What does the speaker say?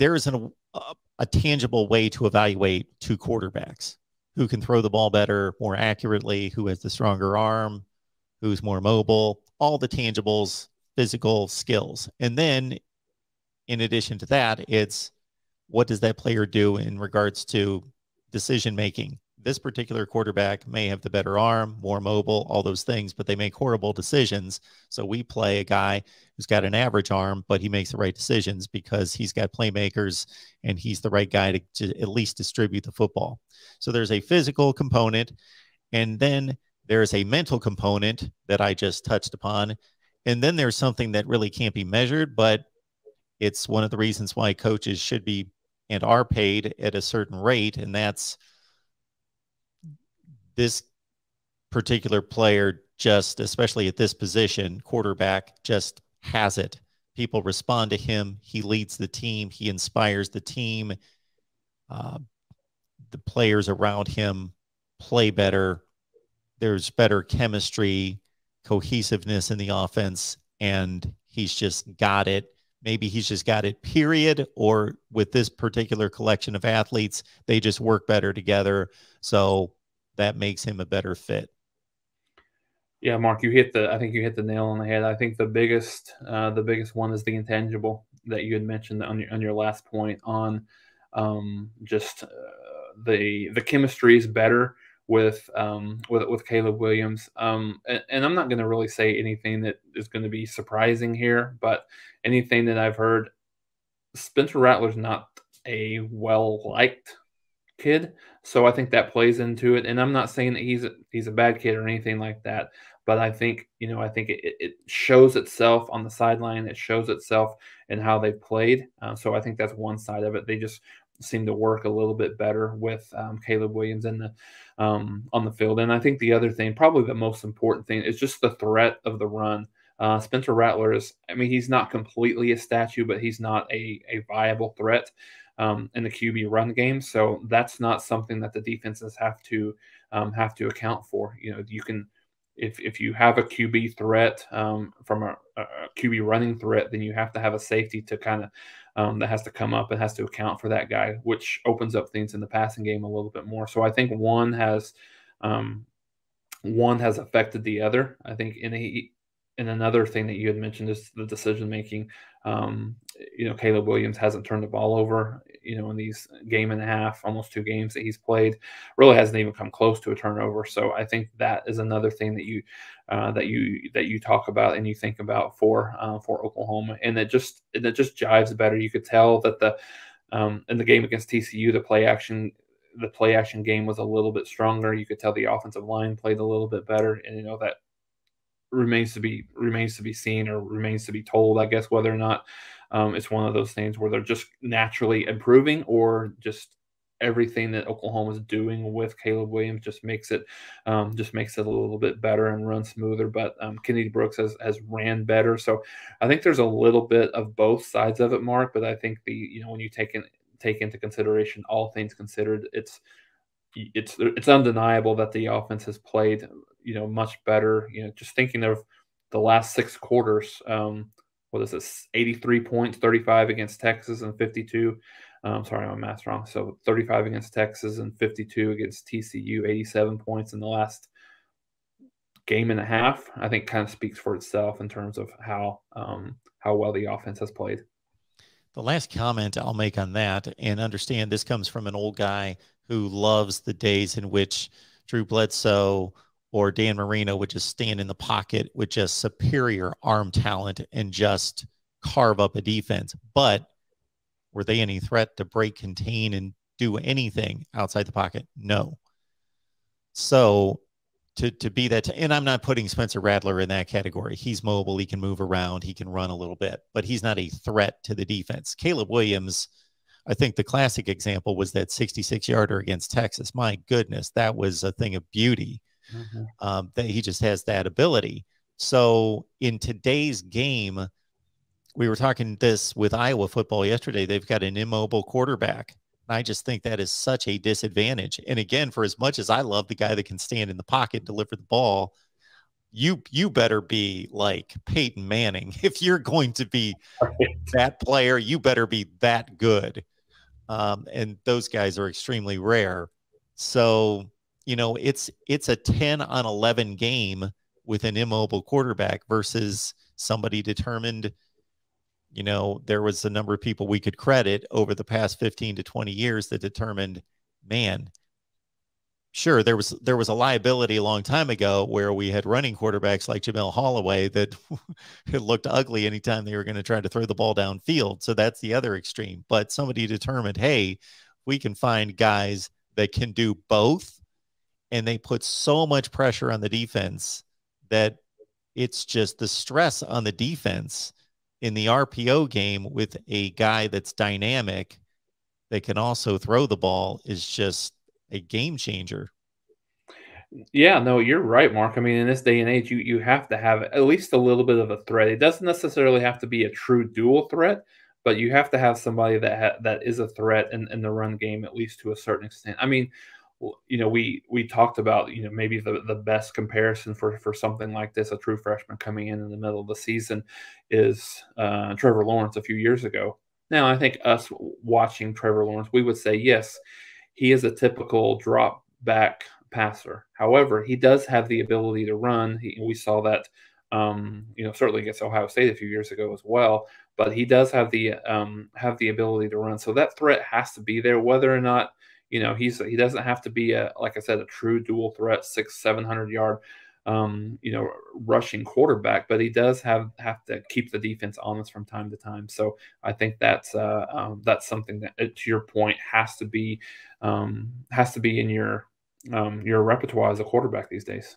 there is a tangible way to evaluate two quarterbacks who can throw the ball better, more accurately, who has the stronger arm, who's more mobile, all the tangibles, physical skills. And then in addition to that, it's what does that player do in regards to decision making? This particular quarterback may have the better arm, more mobile, all those things, but they make horrible decisions. So we play a guy who's got an average arm, but he makes the right decisions because he's got playmakers and he's the right guy to at least distribute the football. So there's a physical component, and then there's a mental component that I just touched upon. And then there's something that really can't be measured, but it's one of the reasons why coaches should be and are paid at a certain rate, and that's this particular player just, especially at this position, quarterback, just has it. People respond to him. He leads the team. He inspires the team. The players around him play better. There's better chemistry, cohesiveness in the offense, and he's just got it. Maybe he's just got it, period. Or with this particular collection of athletes, they just work better together. So that makes him a better fit. Yeah, Mark, I think you hit the nail on the head. I think the biggest one is the intangible that you had mentioned on your last point on just the chemistry is better with Caleb Williams. And I'm not going to really say anything that is going to be surprising here, but anything that I've heard, Spencer Rattler's not a well-liked kid, so I think that plays into it. And I'm not saying that he's a bad kid or anything like that, but I think it shows itself on the sideline. It shows itself in how they played. So I think that's one side of it. They just seem to work a little bit better with Caleb Williams on the field. And I think the other thing, probably the most important thing, is just the threat of the run. Spencer Rattler he's not completely a statue, but he's not a viable threat in the QB run game. So that's not something that the defenses have to account for. You can, if you have a QB threat from a QB running threat, then you have to have a safety to kind of that has to come up and has to account for that guy, which opens up things in the passing game a little bit more. So I think one has affected the other. I think and another thing that you had mentioned is the decision making. Caleb Williams hasn't turned the ball over, in these game and a half, almost 2 games that he's played, really hasn't even come close to a turnover. So I think that is another thing that you talk about and you think about for Oklahoma, and it just jives better. You could tell that in the game against TCU, the play action game was a little bit stronger. You could tell the offensive line played a little bit better, and that remains to be seen, or remains to be told, I guess, whether or not it's one of those things where they're just naturally improving, or just everything that Oklahoma is doing with Caleb Williams just makes it a little bit better and run smoother. But Kennedy Brooks has ran better, so I think there's a little bit of both sides of it, Mark. But I think when you take into consideration all things considered, it's undeniable that the offense has played much better. Just thinking of the last 6 quarters, what is this? 83 points, 35 against Texas and 52. Sorry, my math's wrong. So 35 against Texas and 52 against TCU, 87 points in the last game and a half. I think kind of speaks for itself in terms of how well the offense has played. The last comment I'll make on that, and understand this comes from an old guy who loves the days in which Drew Bledsoe or Dan Marino would just stand in the pocket with just superior arm talent and just carve up a defense. But were they any threat to break, contain, and do anything outside the pocket? No. So to be that, and I'm not putting Spencer Rattler in that category. He's mobile. He can move around. He can run a little bit, but he's not a threat to the defense. Caleb Williams, I think the classic example was that 66-yarder against Texas. My goodness, that was a thing of beauty. That he just has that ability. So in today's game, we were talking this with Iowa football yesterday. They've got an immobile quarterback. And I just think that is such a disadvantage. And again, for as much as I love the guy that can stand in the pocket, deliver the ball, you better be like Peyton Manning. If you're going to be that player, you better be that good. And those guys are extremely rare. So, it's a 10 on 11 game with an immobile quarterback versus somebody determined. There was a number of people we could credit over the past 15 to 20 years that determined, man, sure, there was a liability a long time ago where we had running quarterbacks like Jamel Holloway that it looked ugly anytime they were going to try to throw the ball downfield. So that's the other extreme. But somebody determined, hey, we can find guys that can do both, and they put so much pressure on the defense that it's just the stress on the defense in the RPO game with a guy that's dynamic that can also throw the ball is just a game changer. Yeah, no, you're right, Mark. I mean, in this day and age, you have to have at least a little bit of a threat. It doesn't necessarily have to be a true dual threat, but you have to have somebody that is a threat in the run game, at least to a certain extent. I mean, we talked about maybe the best comparison for something like this, a true freshman coming in the middle of the season, is Trevor Lawrence a few years ago. Now, I think us watching Trevor Lawrence, we would say yes, he is a typical drop back passer. However, he does have the ability to run. We saw that, certainly against Ohio State a few years ago as well. But he does have the ability to run. So that threat has to be there, whether or not he doesn't have to be like I said, a true dual threat, 600-700 yard rushing quarterback, but he does have to keep the defense honest from time to time. So I think that's something that, to your point, has to be in your repertoire as a quarterback these days.